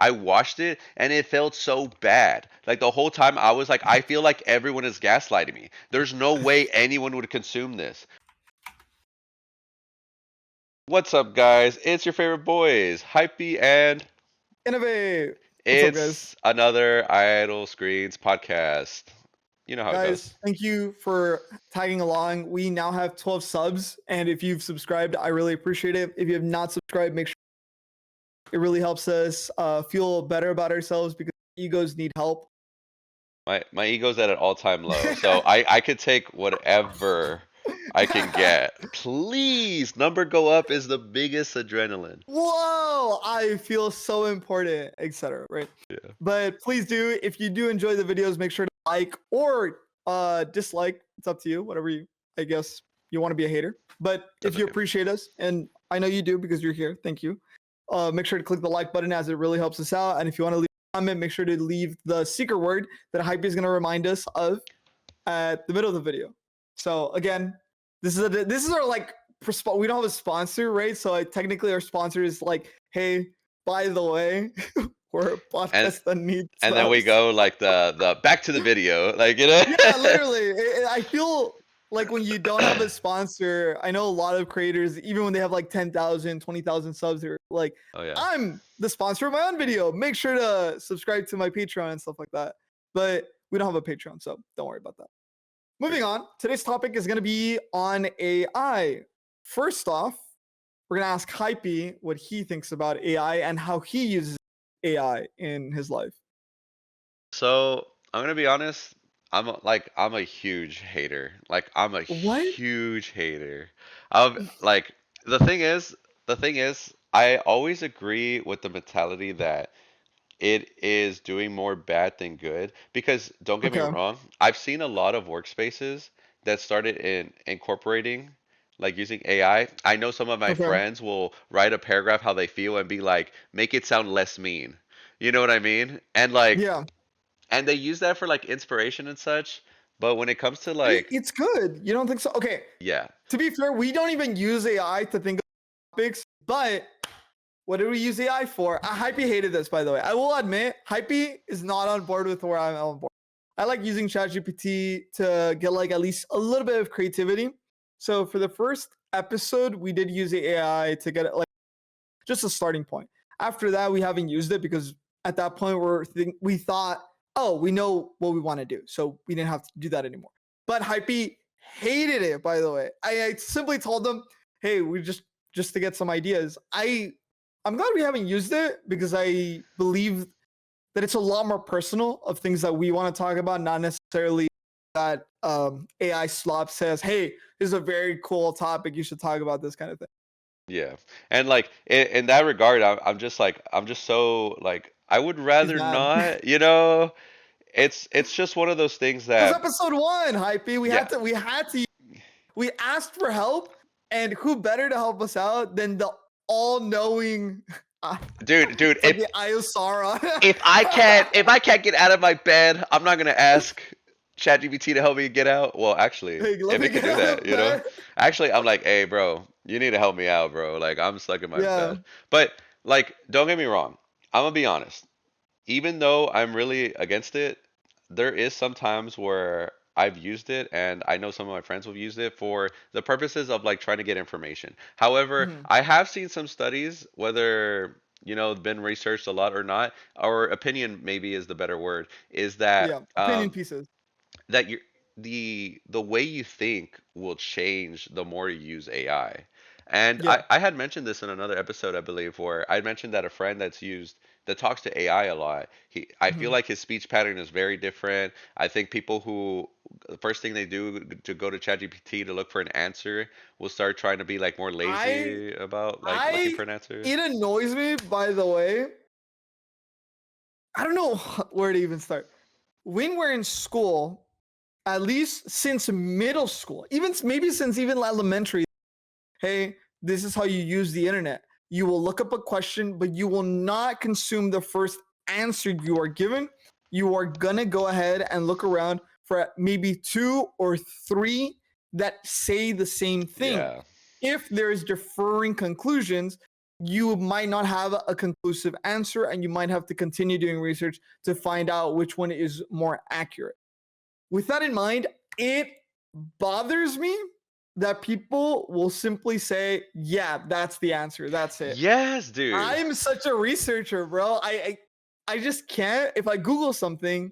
I watched it and it felt so bad. Like the whole time I was like, I feel like everyone is gaslighting me. There's no way anyone would consume this. What's up, guys? It's your favorite boys, Hypey, and Innovate. What's up, guys? it's another Idle Screens podcast. You know how it goes. Guys, thank you for tagging along. We now have 12 subs, and if you've subscribed, I really appreciate it. If you have not subscribed, make sure it really helps us feel better about ourselves because egos need help. My ego's at an all-time low, so I could take whatever I can get. Please, number go up is the biggest adrenaline. Whoa, I feel so important, etc. Right? Yeah, But please do, if you do enjoy the videos, make sure to like or dislike. It's up to you, whatever you, I guess you want to be a hater. But that's if you okay. appreciate us, and I know you do because you're here, thank you. Make sure to click the like button as it really helps us out. And if you want to leave a comment, make sure to leave the secret word that Hype is going to remind us of at the middle of the video. So again, this is our like we don't have a sponsor, right? So technically our sponsor is like, hey, by the way, we're a And podcast that needs and then we subs. go like the back to the video, like you know. Yeah, literally. I feel like when you don't have a sponsor, I know a lot of creators, even when they have like 10,000, 20,000 subs, they're like, Oh yeah. I'm the sponsor of my own video. Make sure to subscribe to my Patreon and stuff like that. But we don't have a Patreon, so don't worry about that. Moving on, today's topic is going to be on AI. First off, we're going to ask Hype what he thinks about AI and how he uses AI in his life. So I'm gonna be honest. I'm a huge hater. Like I'm a What? huge hater. Of like the thing is, I always agree with the mentality that it is doing more bad than good. Because don't get me Okay. wrong, I've seen a lot of workspaces that started in incorporating like using AI. I know some of my Okay. friends will write a paragraph how they feel and be like, make it sound less mean. You know what I mean? Yeah. And they use that for like inspiration and such. But when it comes to like, It's good. You don't think so? Okay. yeah, To be fair, we don't even use AI to think of topics, but what do we use AI for? Hype hated this, by the way. I will admit, Hype is not on board with where I'm on board. I like using ChatGPT to get like at least a little bit of creativity. So for the first episode, we did use the AI to get like just a starting point. After that, we haven't used it because at that point we thought, oh, we know what we want to do, so we didn't have to do that anymore. But Hype hated it. By the way, I simply told them, hey, we just to get some ideas. I'm glad we haven't used it because I believe that it's a lot more personal of things that we want to talk about, not necessarily that AI slop says, hey, this is a very cool topic. You should talk about this kind of thing. yeah. And like in that regard, I'm just like, I'm just so like, I would He's rather mad. not, you know? It's just one of those things It was that, episode one, Hypey. yeah. We asked for help, and who better to help us out than the all-knowing Dude, fucking Iosara? if I can't get out of my bed, I'm not gonna ask ChatGPT to help me get out. Well, actually, Hey, let if me it could get do out that, of you know? bed. Actually, I'm like, hey, bro, you need to help me out, bro. Like, I'm stuck in my Yeah. bed. But like, don't get me wrong. I'm gonna be honest. Even though I'm really against it, there is some times where I've used it, and I know some of my friends have used it for the purposes of like trying to get information. However, Mhm. I have seen some studies, whether been researched a lot or not, or opinion maybe is the better word, is that Yeah. Opinion pieces. that you the way you think will change the more you use AI. And Yeah. I had mentioned this in another episode, I believe, where I mentioned that a friend that talks to AI a lot, I feel Mhm. like his speech pattern is very different. I think people who the first thing they do to go to ChatGPT to look for an answer will start trying to be like more I lazy about like looking I for an answer. it annoys me, by the way. I don't know where to even start. When we're in school, at least since middle school, even maybe since even elementary, hey, this is how you use the internet. You will look up a question, but you will not consume the first answer you are given. You are gonna go ahead and look around for maybe two or three that say the same thing. Yeah. If there's differing conclusions, you might not have a conclusive answer and you might have to continue doing research to find out which one is more accurate. With that in mind, it bothers me that people will simply say, yeah, that's the answer. That's it. Yes, dude. I'm such a researcher, bro. I just can't. If I Google something,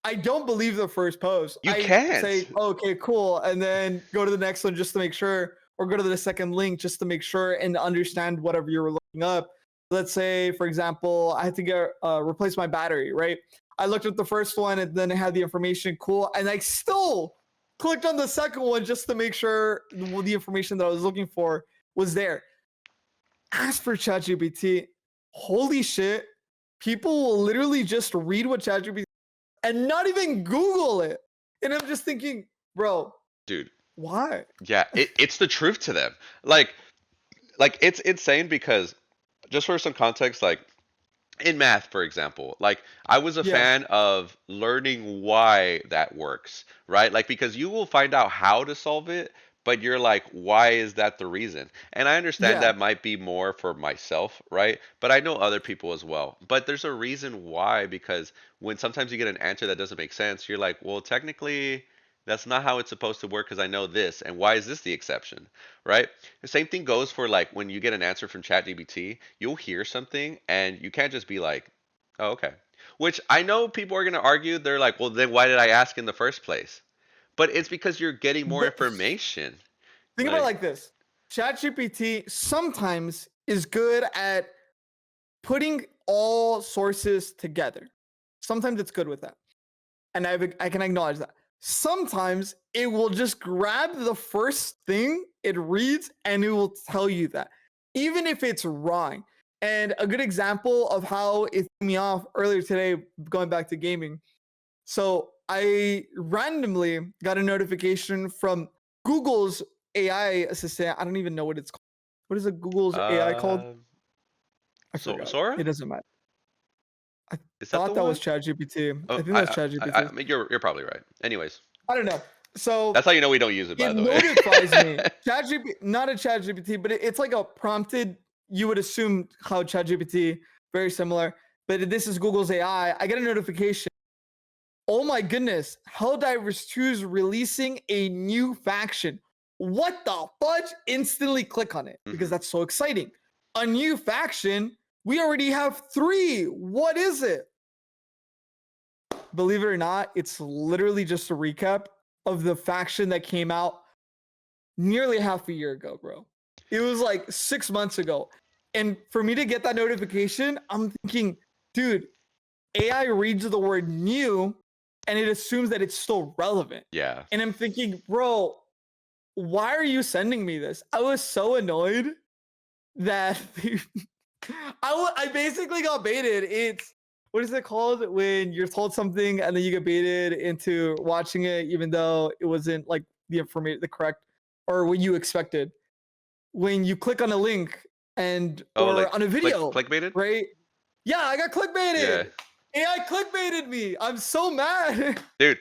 I don't believe the first post. You I can't. say, oh, okay, cool, and then go to the next one just to make sure, or go to the second link just to make sure and understand whatever you were looking up. Let's say, for example, I had to get replace my battery, right? I looked at the first one and then it had the information, cool, and I still clicked on the second one just to make sure the information that I was looking for was there. As for ChatGPT, holy shit, people will literally just read what ChatGPT and not even Google it. And I'm just thinking, bro, Dude. why? Yeah, it's the truth to them. Like it's insane because just for some context, like in math, for example, like I was a Yeah, fan of learning why that works, right? Like because you will find out how to solve it, but you're like, why is that the reason? And I understand yeah. that might be more for myself, right? But I know other people as well. But there's a reason why, because when sometimes you get an answer that doesn't make sense, you're like, well, technically, that's not how it's supposed to work because I know this, and why is this the exception, right? The same thing goes for like when you get an answer from ChatGPT, you'll hear something and you can't just be like, "Oh, okay." Which I know people are going to argue, they're like, "Well, then why did I ask in the first place?" But it's because you're getting more But information. think about it Like, like this. ChatGPT sometimes is good at putting all sources together. Sometimes it's good with that. And I can acknowledge that. Sometimes it will just grab the first thing it reads and it will tell you that, even if it's wrong. And a good example of how it threw me off earlier today, going back to gaming. So I randomly got a notification from Google's AI assistant. I don't even know what it's called. What is a Google's AI called? uh, I forgot. Sora? It doesn't matter. I Is that the thought that was one? ChatGPT. I Oh, think that's ChatGPT. I mean, you're probably right. Anyways, I don't know. So that's how you know we don't use it, by it the way. notifies me. ChatGPT, not a ChatGPT, but it's like a prompted. You would assume how ChatGPT, very similar, but this is Google's AI. I get a notification. Oh my goodness, Helldivers 2 is releasing a new faction. What the fudge? Instantly click on it because hmm that's so exciting. A new faction? We already have 3. What is it? Believe it or not, it's literally just a recap of the faction that came out nearly half a year ago, bro. It was like 6 months ago. And for me to get that notification, I'm thinking, dude, AI reads the word new and it assumes that it's still relevant. Yeah. And I'm thinking, bro, why are you sending me this? I was so annoyed that I basically got baited. It's what is it called when you're told something and then you get baited into watching it even though it wasn't like the correct or what you expected. When you click on a link and Oh, or like on a video, clickbaited? right? Yeah, I got Yeah. clickbaited. AI clickbaited me. I'm so mad. Dude,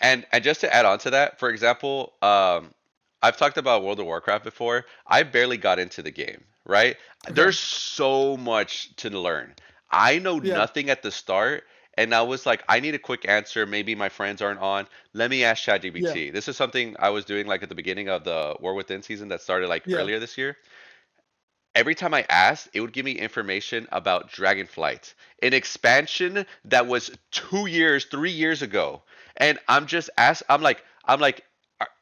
and just to add on to that, for example, I've talked about World of Warcraft before. I barely got into the game, right? Okay. There's so much to learn. I know Yeah. nothing at the start, and I was like, I need a quick answer. Maybe my friends aren't on. Let me ask Yeah. ChatGPT. This is something I was doing like at the beginning of the War Within season that started like Yeah. earlier this year. Every time I asked, it would give me information about Dragonflight, an expansion that was 2 years, 3 years ago. And I'm like,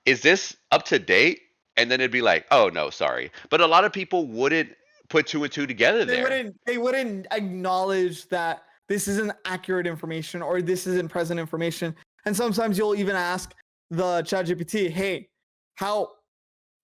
is this up to date? And then it'd be like, oh no, sorry. But a lot of people wouldn't put two and two together there. They wouldn't acknowledge that this isn't accurate information or this isn't present information. And sometimes you'll even ask the ChatGPT, "Hey, how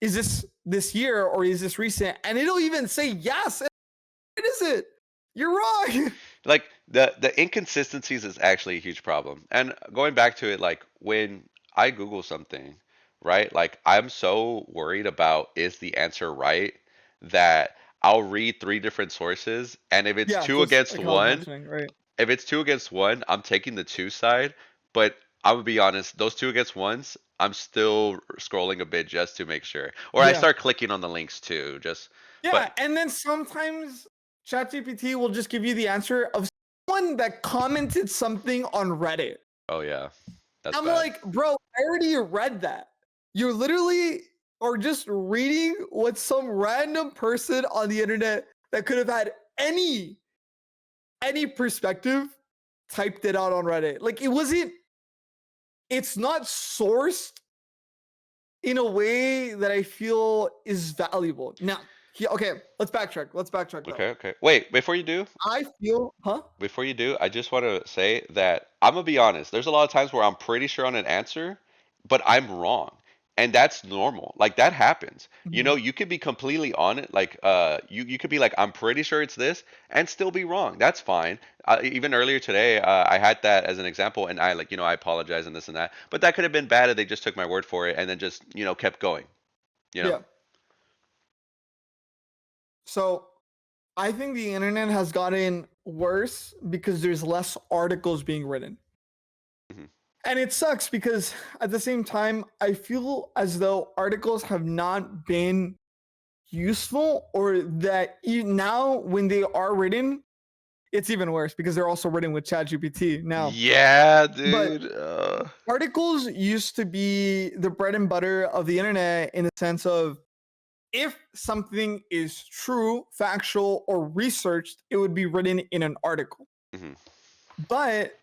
is this year or is this recent?" And it'll even say, "Yes, it is it. You're wrong." Like the inconsistencies is actually a huge problem. And going back to it, like when I Google something, right? Like I'm so worried about is the answer right that I'll read three different sources, and Yeah, just like I was mentioning, right? if it's two against one, I'm taking the two side. But I would be honest, those two against ones, I'm still scrolling a bit just to make sure, or I Yeah. start clicking on the links too, just. Yeah, But and then sometimes ChatGPT will just give you the answer of someone that commented something on Reddit. oh yeah, that's I'm bad. like, bro, I already read that. You literally are just reading what some random person on the internet that could have had any perspective typed it out on Reddit. Like it's not sourced in a way that I feel is valuable. Now, okay, let's backtrack. Let's backtrack though. Okay, okay. Wait, I feel, huh? before you do, I just want to say that I'm gonna be honest. There's a lot of times where I'm pretty sure on an answer, but I'm wrong. And that's normal. Like that happens. You know, Mhm. you could be completely on it. Like, you could be like, I'm pretty sure it's this, and still be wrong. That's fine. Even earlier today, I had that as an example, and I like, I apologize and this and that. But that could have been bad if they just took my word for it and then just, kept going. You know. Yeah. So I think the internet has gotten worse because there's less articles being written. Hmm. And it sucks because at the same time, I feel as though articles have not been useful, or that now when they are written, it's even worse because they're also written with ChatGPT now. Yeah, But dude. articles used to be the bread and butter of the internet in the sense of if something is true, factual, or researched, it would be written in an article. Mhm. But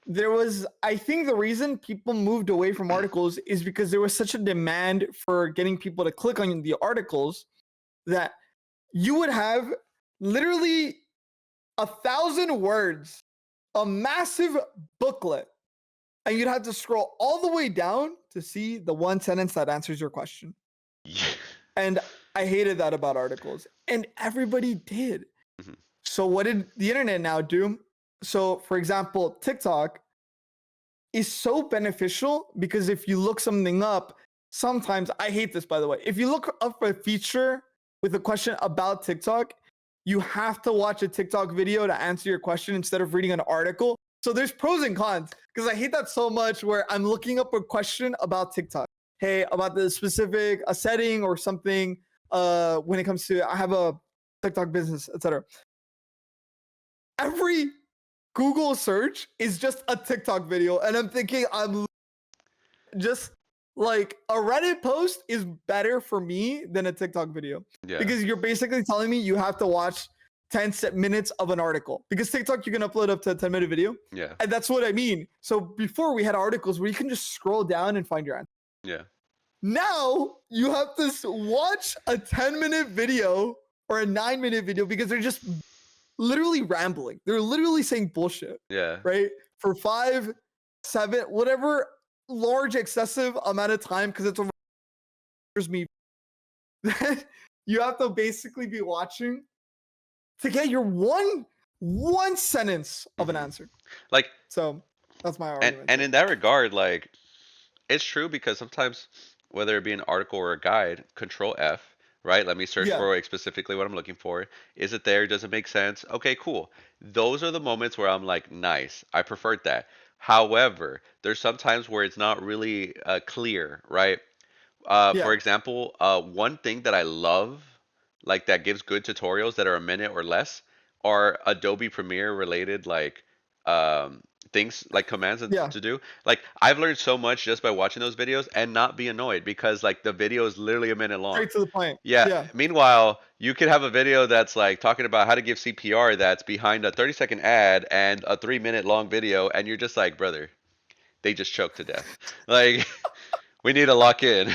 I think the reason people moved away from articles is because there was such a demand for getting people to click on the articles that you would have literally 1,000 words, a massive booklet, and you'd have to scroll all the way down to see the one sentence that answers your question. Yeah. And I hated that about articles, and everybody did. Mhm. So, what did the internet now do? So, for example, TikTok is so beneficial because if you look something up, sometimes I hate this, by the way. If you look up a feature with a question about TikTok, you have to watch a TikTok video to answer your question instead of reading an article. So there's pros and cons because I hate that so much where I'm looking up a question about TikTok. Hey, about the specific a setting or something when it comes to I have a TikTok business, etc. Every Google search is just a TikTok video, and I'm thinking I'm just like a Reddit post is better for me than a TikTok video Yeah. because you're basically telling me you have to watch 10 minutes of an article because TikTok you can upload up to a 10-minute video. Yeah. And that's what I mean. So before we had articles where you can just scroll down and find your answer. Yeah. Now you have to watch a 10-minute video or a 9-minute video because they're just literally rambling. They're literally saying bullshit, Yeah. right? For 5, 7, whatever large excessive amount of time because it's over me that you have to basically be watching to get your one sentence of an Hmm. answer. Like, So that's my and argument and to it. in that regard, like, it's true because sometimes, whether it be an article or a guide, Control F, right? Let me search Yeah, for specifically what I'm looking for. Is it there? Does it make sense? Okay, cool. Those are the moments where I'm like, nice. I preferred that. However, there's sometimes where it's not really clear, right? For yeah, example, one thing that I love, like that gives good tutorials that are a minute or less, are Adobe Premiere related, like um, things, like commands yeah. to do. Like I've learned so much just by watching those videos and not be annoyed because like the video is literally a minute long. Straight to the point. Yeah. Yeah. Meanwhile, you could have a video that's like talking about how to give CPR that's behind a 30-second ad and a 3-minute long video, and you're just like, brother, they just choked to death. Like, we need to lock in.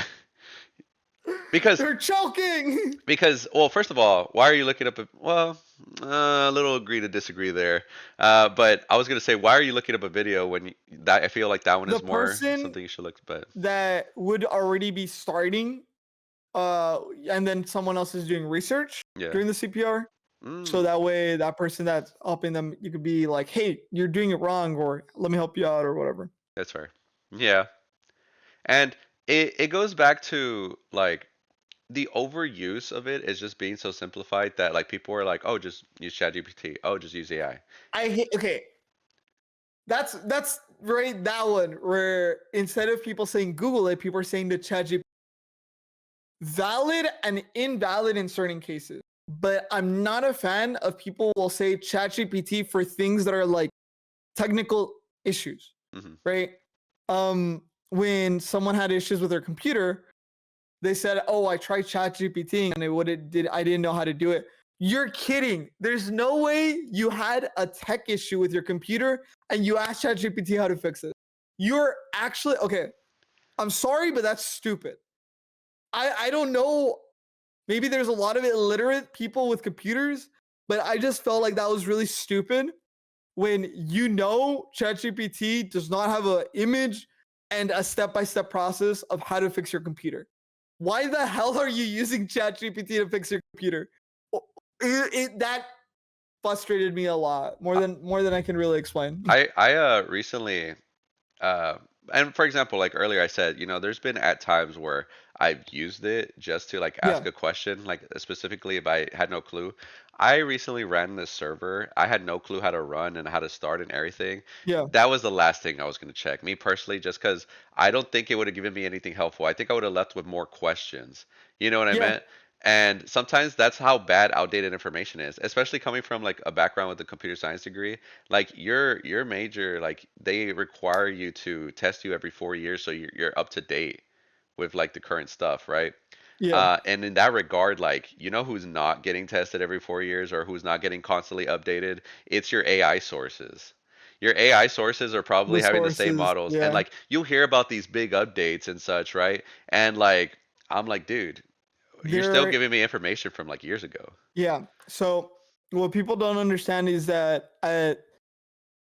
Because They're choking. well, first of all, why are you looking up well, a little agree to disagree there. But I was gonna say, why are you looking up a video when that I feel like that one The is more person something you should look. But that would already be starting and then someone else is doing research yeah. during the CPR. So Mm, that way, that person that's helping them, you could be like, "Hey, you're doing it wrong," or "Let me help you out," or whatever. that's fair. Yeah, and it goes back to like the overuse of it is just being so simplified that like people are like, oh, just use ChatGPT. Oh, just use AI. I hate. Okay, that's right. That one where instead of people saying Google it, people are saying the ChatGPT. Valid and invalid in certain cases. but I'm not a fan of people will say ChatGPT for things that are like technical issues, Hmm. right? When someone had issues with their computer, they said, "Oh, I tried ChatGPT and I didn't know how to do it." You're kidding. There's no way you had a tech issue with your computer and you asked ChatGPT how to fix it. You're actually okay. I'm sorry, but that's stupid. I don't know. Maybe there's a lot of illiterate people with computers, but I just felt like that was really stupid when you know ChatGPT does not have an image and a step-by-step process of how to fix your computer. Why the hell are you using ChatGPT to fix your computer? That frustrated me a lot more than I can really explain. I recently Uh, and for example, like earlier I said, there's been at times where I've used it just to like ask Yeah, a question, like specifically if I had no clue. I recently ran this server. I had no clue how to run and how to start and everything. yeah, That was the last thing I was going to check. Me personally, just because I don't think it would have given me anything helpful. I think I would have left with more questions. You know what I yeah, meant? And sometimes that's how bad outdated information is, especially coming from like a background with a computer science degree. Like your major, like they require you to test you every 4 years, so you're up to date with like the current stuff, right? yeah. And in that regard, like who's not getting tested every 4 years or who's not getting constantly updated? It's your AI sources. Your AI sources are The probably having the same sources, models, and yeah. like you'll hear about these big updates and such, right? And like I'm like, dude, you're still They're giving me information from like years ago. yeah. So what people don't understand is that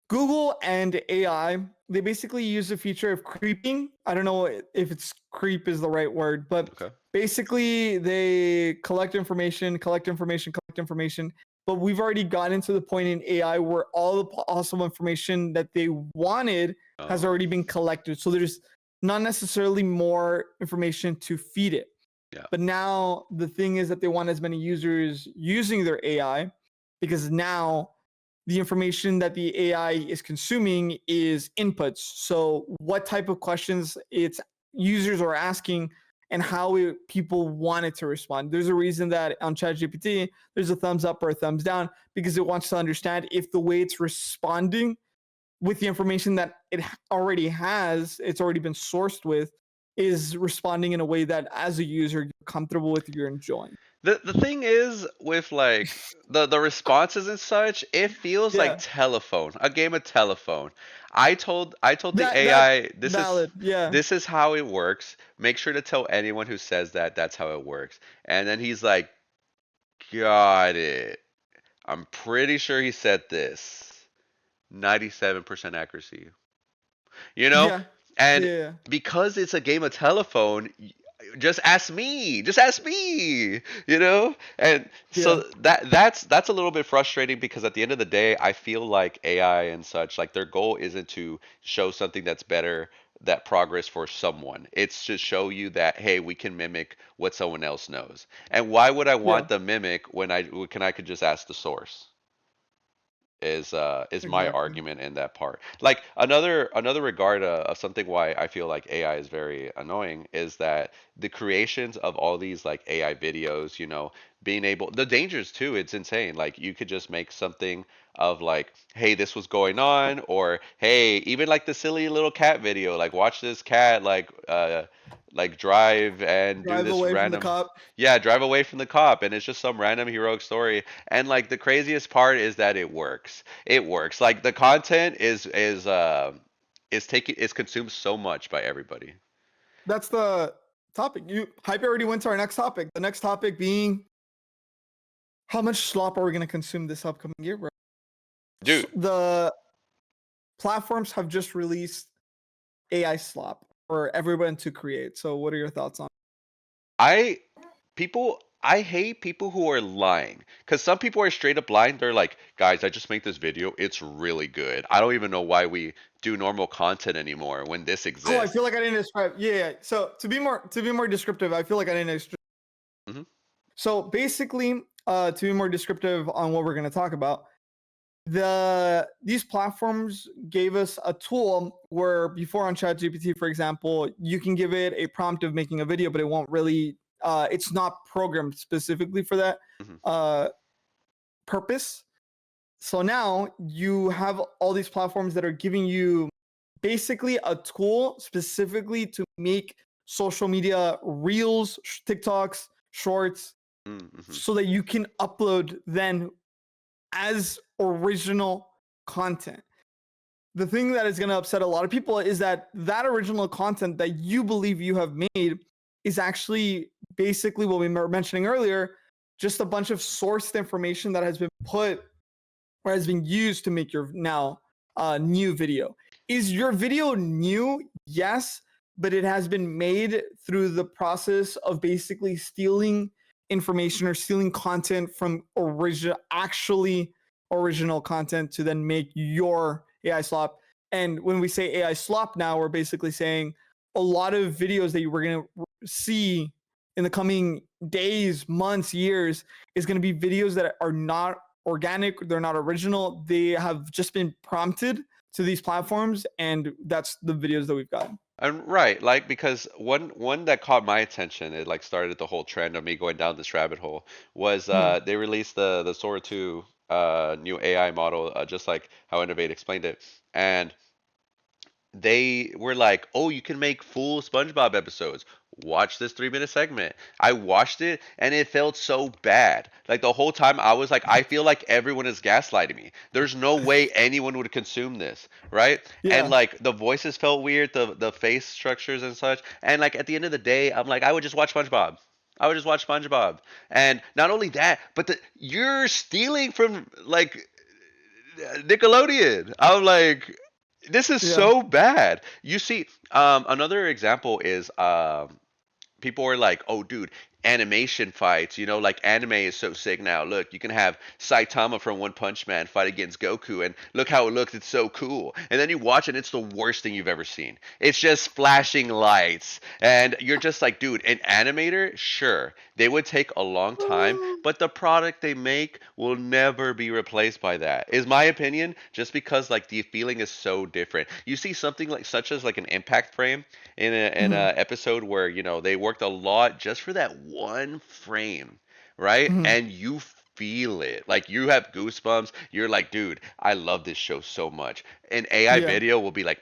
Google and AI, they basically use a feature of creeping. I don't know if it's creep is the right word, but Okay. basically they collect information, collect information. But we've already gotten to the point in AI where all the possible information that they wanted has Oh, already been collected. So there's not necessarily more information to feed it. yeah. But now the thing is that they want as many users using their AI because now the information that the AI is consuming is inputs. So what type of questions its users are asking and how people want it to respond. There's a reason that on ChatGPT there's a thumbs up or a thumbs down because it wants to understand if the way it's responding with the information that it already has, it's already been sourced with, is responding in a way that as a user you're comfortable with, you're enjoying. The thing is with like the responses and such, it feels like Yeah, telephone, a game of telephone. I told the that's AI valid. Yeah, this is how it works. Make sure to tell anyone who says that that's how it works. And then he's like, "Got it. I'm pretty sure he said this. 97% accuracy." You know? yeah, And yeah, because it's a game of telephone, just ask me. Just ask me, you know? And yeah, so that's a little bit frustrating because at the end of the day, I feel like AI and such, like their goal isn't to show something that's better, that progress for someone. It's to show you that hey, we can mimic what someone else knows. And why would I yeah. want the mimic when I could just ask the source? Is my Exactly. argument in that part. Like another regard of something why I feel like AI is very annoying is that the creations of all these like AI videos, being able the dangers too, it's insane. Like you could just make something of like, hey, this was going on, or hey, even like the silly little cat video, like watch this cat like drive and do Drive this away from the random cop. yeah, drive away from the cop, and it's just some random heroic story. And like the craziest part is that it works. It works. Like the content is consumed so much by everybody. That's the topic. You Hype already went to our next topic. The next topic being how much slop are we going to consume this upcoming year, bro? Dude, The platforms have just released AI slop for everyone to create. So, what are your thoughts on? I I hate people who are lying because some people are straight up lying. They're like, guys, I just made this video. It's really good. I don't even know why we do normal content anymore when this Oh, I exists. feel like I didn't describe. Yeah, yeah. So to be more descriptive, I feel like I didn't. Hmm. So basically, to be more descriptive on what we're going to talk about, these platforms gave us a tool where before on ChatGPT, for example, you can give it a prompt of making a video, but it won't really it's not programmed specifically for that Hmm. uh, purpose. So now you have all these platforms that are giving you basically a tool specifically to make social media reels, TikToks, shorts, Hmm. so that you can upload then as original content. The thing that is going to upset a lot of people is that that original content that you believe you have made is actually basically what we were mentioning earlier, just a bunch of sourced information that has been put or has been used to make your now new video. Is your video new? Yes, but it has been made through the process of basically stealing information or stealing content from actually original content to then make your AI slop. And when we say AI slop now, we're basically saying a lot of videos that you were going to see in the coming days, months, years is going to be videos that are not organic, they're not original, they have just been prompted to these platforms, and that's the videos that we've got. And right, like because one that caught my attention, it like started the whole trend of me going down this rabbit hole, was Mhm. they released the Sora 2 new AI model, just like how Innovate explained it. And they were like, "Oh, you can make full SpongeBob episodes. Watch this 3 minute segment." I watched it and it felt so bad. Like the whole time I was like, I feel like everyone is gaslighting me. There's no way anyone would consume this, right? And Yeah, like the voices felt weird, the face structures and such. And like at the end of the day, I'm like, I would just watch SpongeBob. I would just watch SpongeBob. And not only that, but you're stealing from like Nickelodeon. I'm like, this is yeah. so bad. You see, another example is people are like, "Oh, dude, animation fights. You know, like anime is so sick now. Look, you can have Saitama from One Punch Man fight against Goku, and look how it looks. It's so cool." And then you watch it, and it's the worst thing you've ever seen. It's just flashing lights, and you're just like, dude, an animator, sure, they would take a long time, but the product they make will never be replaced by that. Is my opinion, just because like the feeling is so different. You see something like such as like an impact frame in a Mhm, episode where they worked a lot just for that one frame, right? mhm. And you feel it. Like you have goosebumps. You're like, dude, I love this show so much. An AI Yeah. video will be like,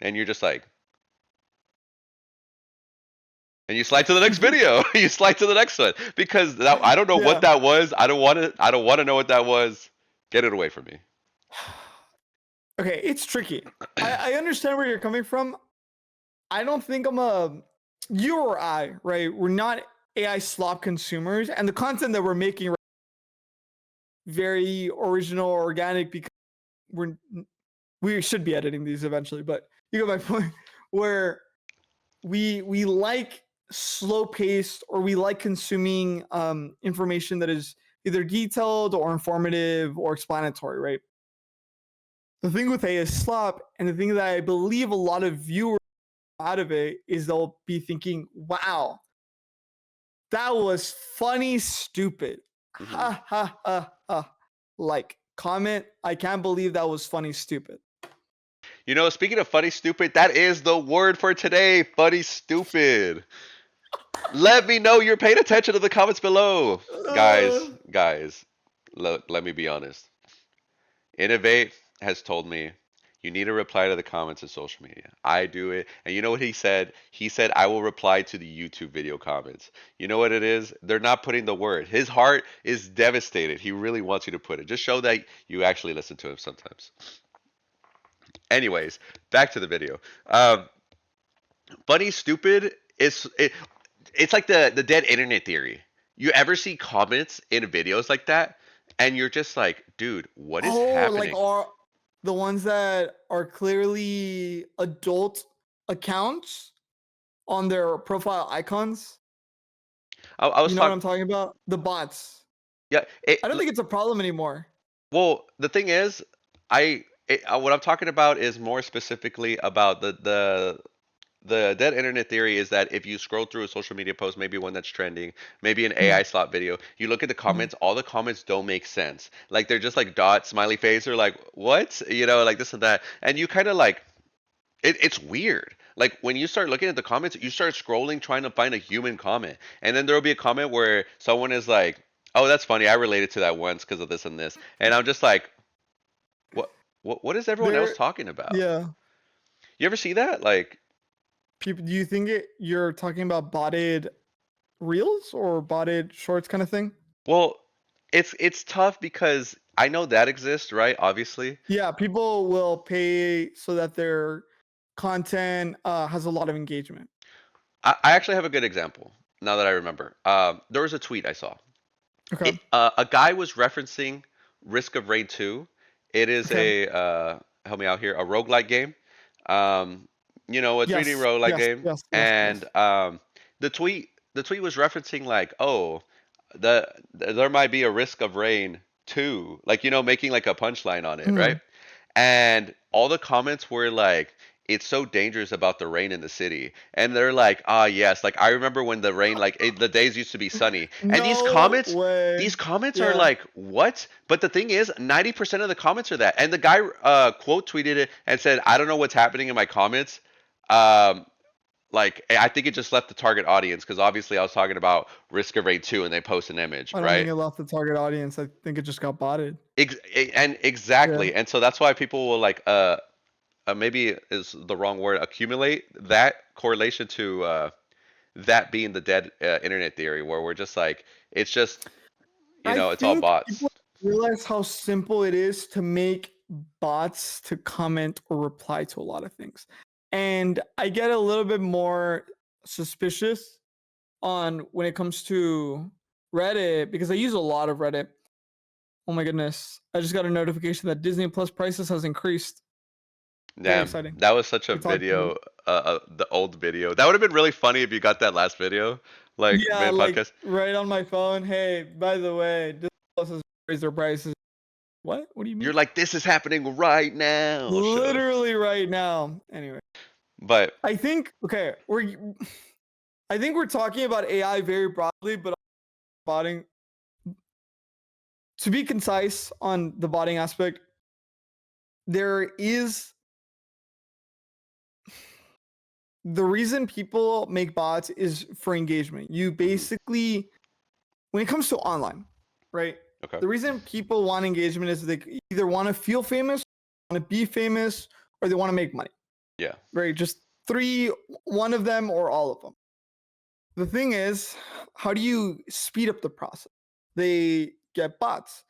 and you're just like, and you slide to the next video. You slide to the next one because I don't know what Yeah. that was. I don't want to. I don't want to know what that was. Get it away from me. Okay, it's tricky. I understand where you're coming from. I don't think I'm a you or I, right? We're not AI slop consumers, and the content that we're making very original, organic because we're we should be editing these eventually. But you get my point. Where we like slow paced or we like consuming information that is either detailed or informative or explanatory, right? The thing with AI slop and the thing that I believe a lot of viewers out of it is they'll be thinking, wow, that was funny, stupid. Hmm. Ha ha ha ha. Like, comment, I can't believe that was funny, stupid. Speaking of funny stupid, that is the word for today. Funny stupid. Let me know you're paying attention to the comments below. Guys, Uh, guys, let me be honest. Innovate has told me you need to reply to the comments of social media. I do it. And you know what he said? He said, I will reply to the YouTube video comments. You know what it is? They're not putting the word. His heart is devastated. He really wants you to put it. Just show that you actually listen to him sometimes. Anyways, back to the video. Funny stupid is it's like the dead internet theory. You ever see comments in videos like that, and you're just like, dude, what is oh, like happening? are the ones that are clearly adult accounts on their profile icons. I was You know what talking, I'm talking about? The bots. yeah. I don't think it's a problem anymore. Well, the thing is, what I'm talking about is more specifically about the dead internet theory is that if you scroll through a social media post, maybe one that's trending, maybe an Mhm, AI slot video, you look at the mhm. comments, all the comments don't make sense. Like they're just like dot, smiley face, or like what? Like this and that. And you kind of like it's weird. Like when you start looking at the comments, you start scrolling trying to find a human comment, and then there will be a comment where someone is like, "Oh, that's funny. I related to that once because of this and this," and I'm just like, "What? What is everyone else There, talking about?" yeah. You ever see that? Like, People, do you think you're talking about botted reels or botted shorts kind of thing? well, it's tough because I know that exists, right? Obviously, Yeah, people will pay so that their content has a lot of engagement. I actually have a good example now that I remember. There was a tweet I saw. Okay. A guy was referencing Risk of Rain 2. It is Okay. a help me out here, a roguelike game. Um, a 3D Yes. roguelike Yes. game, Yes. Yes. and Yes. the tweet was referencing like, oh, there might be a Risk of Rain 2, like making like a punchline on it, right? Mm. And all the comments were like, it's so dangerous about the rain in the city. And they're like, ah, yes, like I remember when the rain, like the days used to be sunny. And these No comments, way. these comments are Yeah. like, what? But the thing is, 90% of the comments are that. And the guy quote tweeted it and said, I don't know what's happening in my comments. Um, like I think it just left the target audience because obviously I was talking about Risk of Rain 2 and they post an image, I don't think right? it left the target audience. I think it just got botted. And Yeah. exactly. And so that's why people will like maybe is the wrong word, accumulate that correlation to that being the dead internet theory, where we're just like, it's just, I it's all think bots. people realize how simple it is to make bots to comment or reply to a lot of things. And I get a little bit more suspicious on when it comes to Reddit because I use a lot of Reddit. Oh my goodness. I just got a notification that Disney Plus prices has increased. Very Damn, exciting. that was such a We talked about video, the old video. That would have been really funny if you got that last video, like yeah, main like podcast. right on my phone. Hey, by the way, Disney Plus has raised their prices. What? What do you You're mean? like, this is happening right now. Show. Literally right now. Anyway, But I think okay, I think we're talking about AI very broadly, but botting to be concise on the botting aspect, there is the reason people make bots is for engagement. You mhm, basically when it comes to online, right? okay, The reason people want engagement is they either want to feel famous, want to be famous, or they want to make money. yeah, Right? Just three, one of them or all of them. The thing is, how do you speed up the process? They get bots.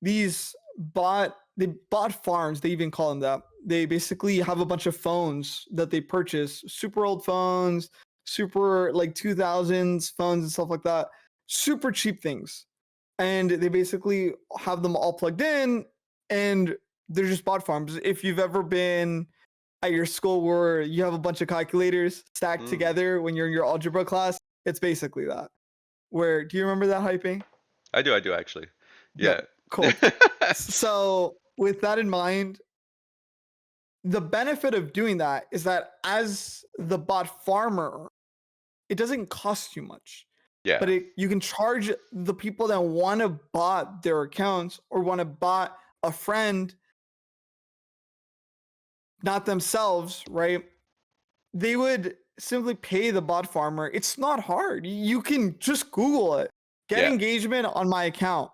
They bought farms, they even call them that. They basically have a bunch of phones that they purchase, super old phones, super like 2000s phones and stuff like that, super cheap things. And they basically have them all plugged in and they're just bot farms. If you've ever been at your school where you have a bunch of calculators stacked mm, together when you're in your algebra class, it's basically that. Where do you remember that hyping? I do actually, Yep, yeah, cool. So, with that in mind, the benefit of doing that is that as the bot farmer, it doesn't cost you much, but yeah, you can charge the people that want to bot their accounts or want to bot a friend, not themselves, right? They would simply pay the bot farmer. It's not hard. You can just Google it, get yeah, engagement on my account,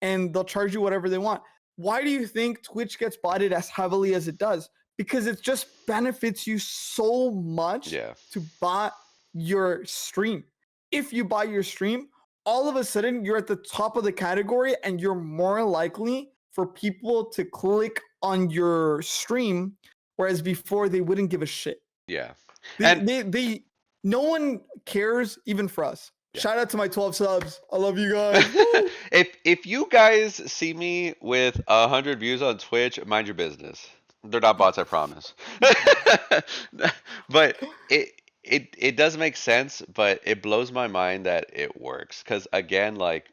and they'll charge you whatever they want. Why do you think Twitch gets botted as heavily as it does? Because it just benefits you so much yeah, to bot your stream. If you buy your stream, all of a sudden you're at the top of the category and you're more likely for people to click on your stream, whereas before they wouldn't give a shit. yeah, They, and they, they, no one cares, even for us. yeah. Shout out to my 12 subs. I love you guys. Woo! If you guys see me with 100 views on Twitch, mind your business. They're not bots, I promise. But it does make sense, but it blows my mind that it works. Because again, like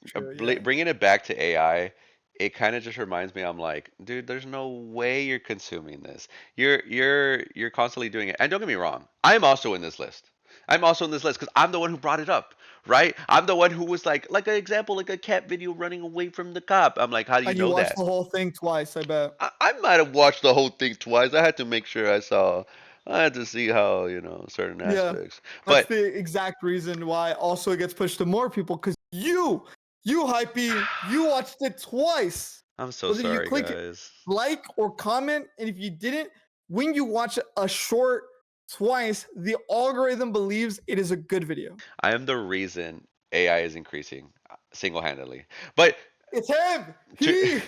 True, yeah. bringing it back to AI, it kind of just reminds me. I'm like, dude, there's no way you're consuming this. You're constantly doing it. And don't get me wrong, I'm also in this list. I'm also in this list because I'm the one who brought it up, right? I'm the one who was like an example, like a cat video running away from the cop. I'm like, how do you And you know watched that? the whole thing twice, I bet. I might have watched the whole thing twice. I had to make sure I saw. I had to see how, certain Yeah, aspects. that's But the exact reason why also it gets pushed to more people because you hypey, you watched it twice. I'm so Whether you sorry, click guys. like or comment, and if you didn't, when you watch a short twice, the algorithm believes it is a good video. I am the reason AI is increasing single-handedly. But It's him. to He.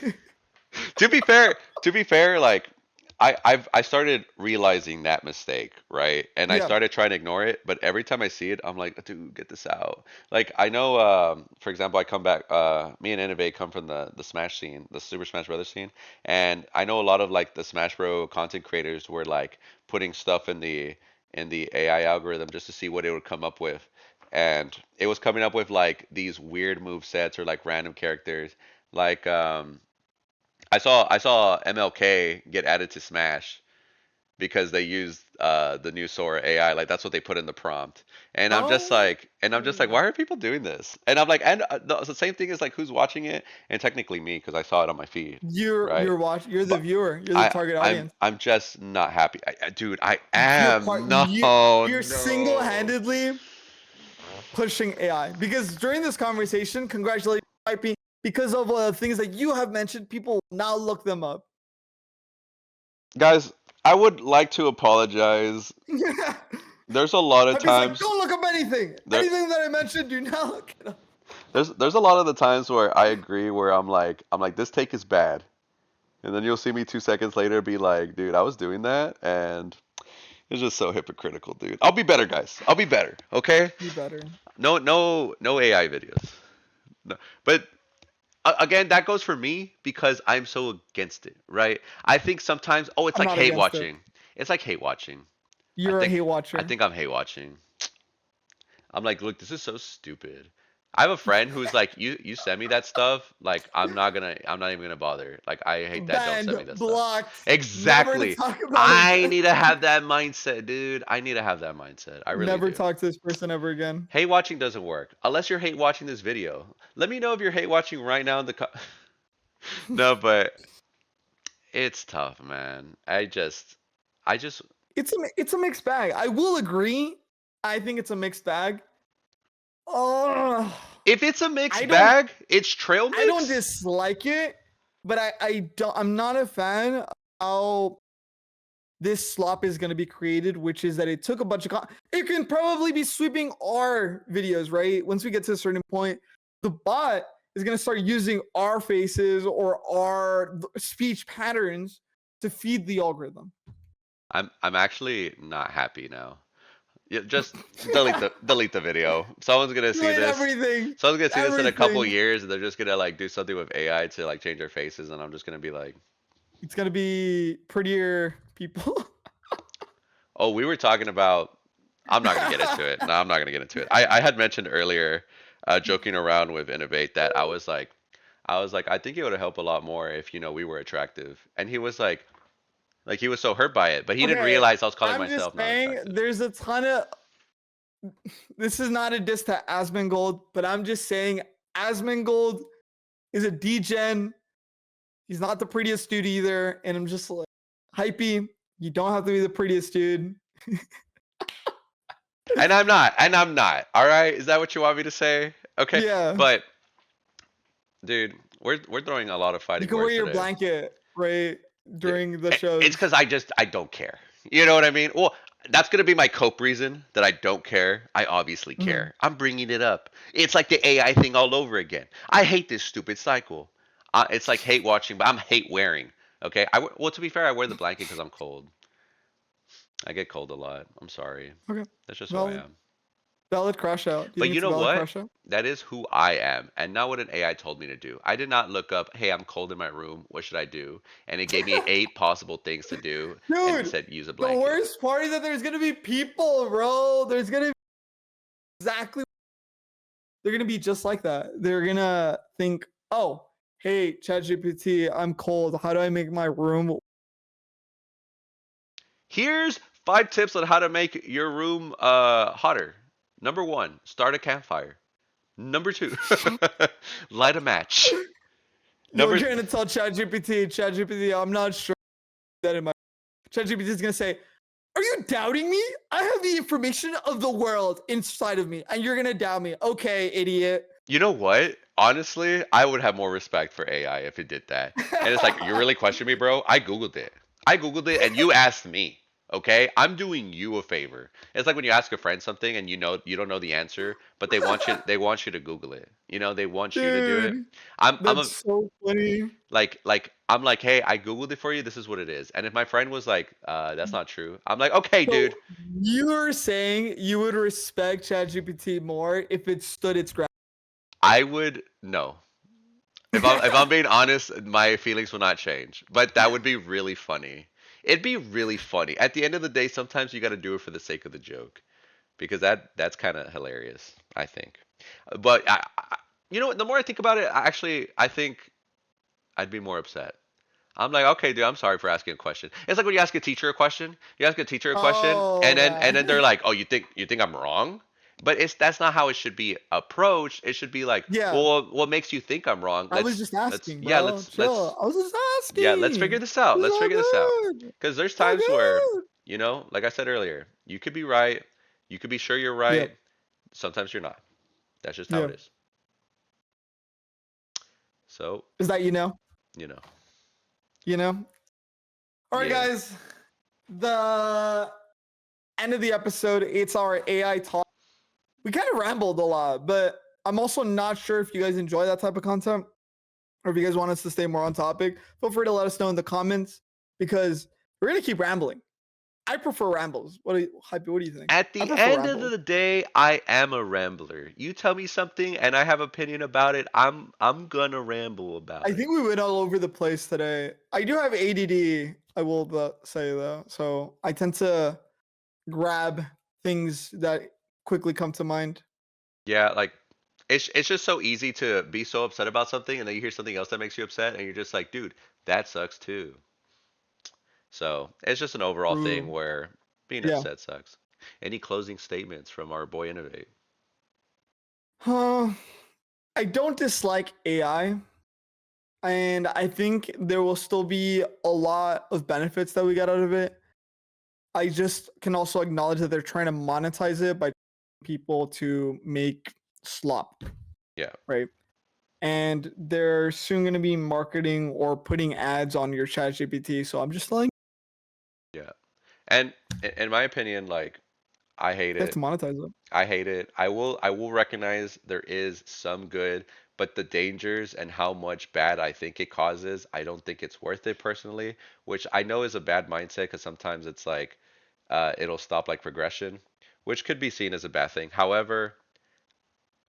to be fair, like I started realizing that mistake, right? And I Yeah. started trying to ignore it, but every time I see it, I'm like, dude, get this out. Like I know, for example, I come back, me and Innovate come from the Smash scene, the Super Smash Brothers scene, and I know a lot of like the Smash Bro content creators were like putting stuff in the AI algorithm just to see what it would come up with. And it was coming up with like these weird move sets or like random characters. Like I saw MLK get added to Smash because they used the new Sora AI. Like that's what they put in the prompt. Oh. And I'm just like, why are people doing this? And I'm like, and the same thing is like, who's watching it? And technically me, because I saw it on my feed, right? You're the But viewer. You're the I target I'm audience. I'm just not happy, dude. I You're am part. no You're no. single-handedly pushing AI because during this conversation, congratulations, Hype, because of things that you have mentioned, people will now look them up. Guys, I would like to apologize. There's a lot of Hype's like, times don't look up anything. there Anything that I mentioned, do not look it up. there's a lot of the times where I agree where I'm like this take is bad. And then you'll see me 2 seconds later be like, dude, I was doing that and it's just so hypocritical, dude. I'll be better, guys. I'll be better, okay? Be better. No AI videos. No. But again, that goes for me because I'm so against it, right? I think sometimes, oh, it's I'm like not hate against it. watching. It's like hate watching. I You're a think hate I watcher. think I'm hate watching. I'm like, look, this is so stupid. I have a friend who's like, you send me that stuff, like I'm not even gonna bother. Like I hate that. Don't Banned, send me that stuff. blocked, never to Exactly. talk about I again. need to have that mindset, dude. I need to have that mindset. I really Never do. talk to this person ever again. Hate watching doesn't work unless you're hate watching this video. Let me know if you're hate watching right now in the No, but it's tough, man. I just It's a mixed bag. I will agree. I think it's a mixed bag. Oh, if it's a I mixed don't bag, it's trail I don't mix. dislike it, but I'm not a fan of how this slop is going to be created, which is that it took a bunch of it can probably be sweeping our videos, right? Once we get to a certain point, the bot is going to start using our faces or our speech patterns to feed the algorithm. I'm actually not happy now. Yeah, just delete the video. Someone's gonna see Delete this. everything. Someone's gonna see this in a couple Everything. years, and they're just gonna like do something with AI to like change their faces, and I'm just gonna be like, It's going to be prettier people. oh, we were talking about. I'm not gonna get into it. No, I'm not gonna get into it. I had mentioned earlier, joking around with Innovate that I was like, I think it would help a lot more if we were attractive, and he was like he was so hurt by it, but he didn't Okay, realize I was calling I'm just myself not saying attractive. there's a ton of this is not a diss to Asmongold, but I'm just saying Asmongold is a degen. He's not the prettiest dude either, and I'm just like, Hypey, you don't have to be the prettiest dude. And I'm not. And I'm not. All right? Is that what you want me to say? Okay. Yeah, But dude, we're throwing a lot of you fighting can wear words your today. blanket right Dude, during the it's shows. because I don't care. You know what I mean? Well, that's gonna be my cope reason that I don't care. I obviously Mhm. care. I'm bringing it up. It's like the AI thing all over again. I hate this stupid cycle. It's like hate watching, but I'm hate wearing. Okay. Well, to be fair, I wear the blanket because I'm cold. I get cold a lot. I'm sorry. Okay, That's just who I valid, am. valid crash out. Do you But think you it's a know valid what? crash out? That is who I am, and not what an AI told me to do. I did not look up, hey, I'm cold in my room. What should I do? And it gave me eight possible things to do, and it Dude, said use a the blanket. worst part is that there's gonna be people, bro. There's gonna be exactly they're gonna be just like that. They're gonna think, oh, hey, ChatGPT, I'm cold. How do I make my room? Here's 5 tips on how to make your room hotter. Number one, start a campfire. Number two, light a match. You're Number gonna tell ChatGPT, I'm not sure that in my ChatGPT is gonna say, Are you doubting me? I have the information of the world inside of me, and you're gonna doubt me. Okay, idiot. You know what? Honestly, I would have more respect for AI if it did that. And it's like, you really question me, bro? I Googled it. I Googled it and you asked me. Okay? I'm doing you a favor. It's like when you ask a friend something and you don't know the answer, but they want you to Google it. They want you to do it. Dude, I'm that's a so funny. I'm like, "Hey, I Googled it for you. This is what it is." And if my friend was like, that's not true." I'm like, "Okay, dude. So you're saying you would respect ChatGPT more if it stood its ground? I would no." If I'm being honest, my feelings will not change. But that would be really funny. It'd be really funny. At the end of the day, sometimes you got to do it for the sake of the joke because that's kind of hilarious, I think. But you know what? The more I think about it, I think I'd be more upset. I'm like, okay, dude, I'm sorry for asking a question. It's like when you ask a teacher a question. You ask a teacher a question, Oh and then they're man. like, oh, you think I'm wrong? But that's not how it should be approached. It should be like, Yeah, well, what makes you think I'm wrong? I was just Let's asking, yeah, bro. let's Chill. let's I was just yeah, let's figure asking. this out. It's Let's all figure this out. good. Because there's It's all times where, good. like I said earlier, you could be right, you could be sure you're right. Yep. Sometimes you're not. That's just how it Yep. is. So, Is that you know? you know, You know? All right, yeah. guys. The end of the episode. It's our AI talk. We kind of rambled a lot, but I'm also not sure if you guys enjoy that type of content or if you guys want us to stay more on topic. Feel free to let us know in the comments because we're gonna keep rambling. I prefer rambles. Hype? What do you think? At I the prefer end of rambles. the day, I am a rambler. You tell me something and I have opinion about it, I'm gonna ramble I about it. think we went all over the place today. I do have ADD. I will say though, so I tend to grab things that quickly come to mind. Yeah, like it's just so easy to be so upset about something and then you hear something else that makes you upset and you're just like, dude, that sucks too. So it's just an overall thing Ooh, where being yeah. upset sucks. Any closing statements from our boy Innovate? Huh. I don't dislike AI, and I think there will still be a lot of benefits that we get out of it. I just can also acknowledge that they're trying to monetize it by people to make slop, Yeah, right? And they're soon going to be marketing or putting ads on your chat GPT. So I'm just like, yeah. And in my opinion, like I hate they have it. to monetize it. I hate it. I will recognize there is some good, but the dangers and how much bad I think it causes, I don't think it's worth it personally, which I know is a bad mindset because sometimes it's like it'll stop like progression, which could be seen as a bad thing. However,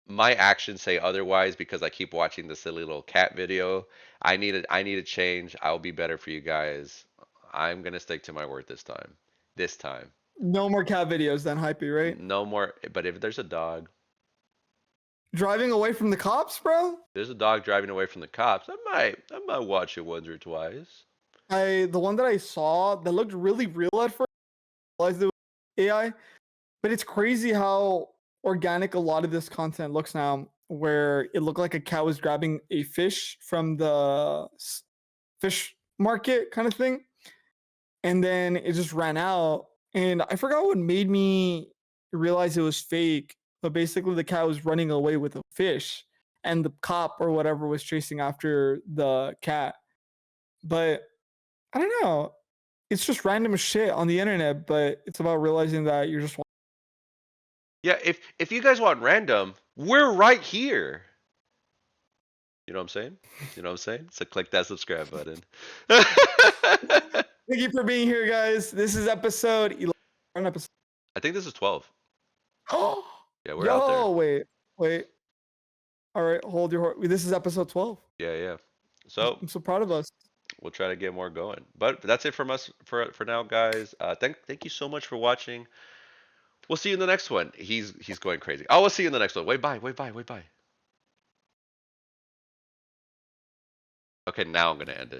my actions say otherwise because I keep watching the silly little cat video. I need a change. I'll be better for you guys. I'm gonna stick to my word this time. This time. No more cat videos then, Hypey, right? No more, but if there's a dog, Driving away from the cops, bro? there's a dog driving away from the cops, I might watch it once or twice. The one that I saw that looked really real at first, I realized it was AI. But it's crazy how organic a lot of this content looks now, where it looked like a cow was grabbing a fish from the fish market kind of thing, and then it just ran out. And I forgot what made me realize it was fake, but basically the cow was running away with a fish, and the cop or whatever was chasing after the cat. But I don't know. It's just random shit on the internet, but it's about realizing that you're just Yeah, if you guys want random, we're right here. You know what I'm saying? You know what I'm saying? So click that subscribe button. I Thank you for being here, guys. This is episode 11. Episode. think this is 12. Oh, Yeah, we're out there. yo, wait. All right, hold your. This is episode 12. Yeah, yeah. So I'm so proud of us. we'll try to get more going. But that's it from us for now, guys. Thank you so much for watching. We'll see you in the next one. He's going crazy. Oh, we'll see you in the next one. Wait, bye, wait, bye, wait, bye. Okay, now I'm gonna end it.